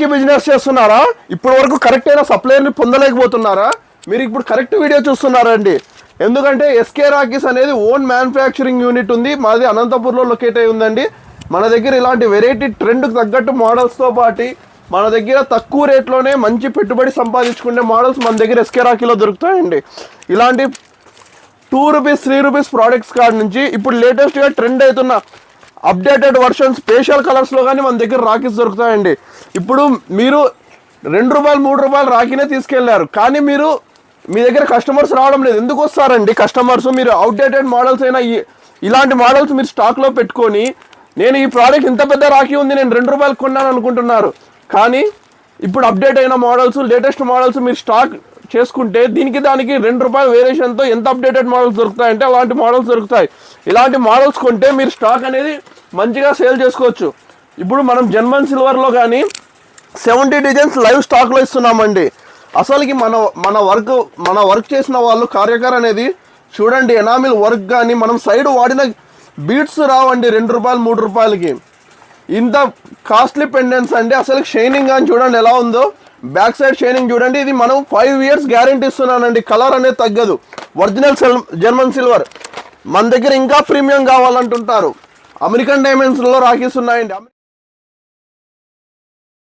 Rakhi business చేస్తున్నారా? ఇప్పటి వరకు కరెక్ట్ అయిన సప్లైని పొందలేకపోతున్నారా? మీరు ఇప్పుడు కరెక్ట్ వీడియో చూస్తున్నారండి. ఎందుకంటే ఎస్కే రాఖీస్ అనేది ఓన్ మ్యానుఫ్యాక్చరింగ్ యూనిట్ ఉంది. మాది అనంతపూర్లో లొకేట్ అయి ఉందండి. మన దగ్గర ఇలాంటి వెరైటీ ట్రెండ్కి తగ్గట్టు మోడల్స్తో పాటు మన దగ్గర తక్కువ రేట్లోనే మంచి పెట్టుబడి సంపాదించుకునే మోడల్స్ మన దగ్గర ఎస్కే రాఖీలో దొరుకుతాయండి. ఇలాంటి 2 రూపీస్ 3 రూపీస్ ప్రోడక్ట్స్ కాడ నుంచి ఇప్పుడు లేటెస్ట్గా ట్రెండ్ అవుతున్న అప్డేటెడ్ వర్షన్ స్పెషల్ కలర్స్లో కానీ మన దగ్గర రాఖీస్ దొరుకుతాయండి. ఇప్పుడు మీరు 2 రూపాయలు 3 రూపాయలు రాఖీనే తీసుకెళ్లారు, కానీ మీరు మీ దగ్గర కస్టమర్స్ రావడం లేదు. ఎందుకు వస్తారండి కస్టమర్స్? మీరు అవుట్డేటెడ్ మోడల్స్ అయినా ఇలాంటి మోడల్స్ మీరు స్టాక్లో పెట్టుకొని నేను ఈ ప్రోడక్ట్ ఇంత పెద్ద రాఖీ ఉంది నేను 2 రూపాయలు కొన్నాను అనుకుంటున్నారు. కానీ ఇప్పుడు అప్డేట్ అయిన మోడల్స్ లేటెస్ట్ మోడల్స్ మీరు స్టాక్ చేసుకుంటే దానికి 2 రూపాయల వేరియేషన్తో ఎంత అప్డేటెడ్ మోడల్స్ దొరుకుతాయంటే అలాంటి మోడల్స్ దొరుకుతాయి. ఇలాంటి మోడల్స్ కొంటే మీరు స్టాక్ అనేది మంచిగా సేల్ చేసుకోవచ్చు. ఇప్పుడు మనం జర్మన్ సిల్వర్లో కానీ 70 డిజైన్స్ లైవ్ స్టాక్లో ఇస్తున్నామండి. అసలుకి మన వర్క్ చేసిన వాళ్ళు కార్యకర్ అనేది చూడండి, ఎనామిల్ వర్క్ కానీ మనం సైడ్ వాడిన బీట్స్ రావండి 2 రూపాయలు 3 రూపాయలకి. ఇంత కాస్ట్లీ పెండెంట్స్ అండి. అసలు షైనింగ్ కానీ చూడండి ఎలా ఉందో, బ్యాక్ సైడ్ షైనింగ్ చూడండి. ఇది మనం 5 ఇయర్స్ గ్యారంటీ ఇస్తున్నానండి. కలర్ అనేది తగ్గదు. Original German silver. మన దగ్గర ఇంకా ప్రీమియం కావాలంటుంటారు. అమెరికన్ డైమండ్స్లో రాఖీస్ ఉన్నాయండి.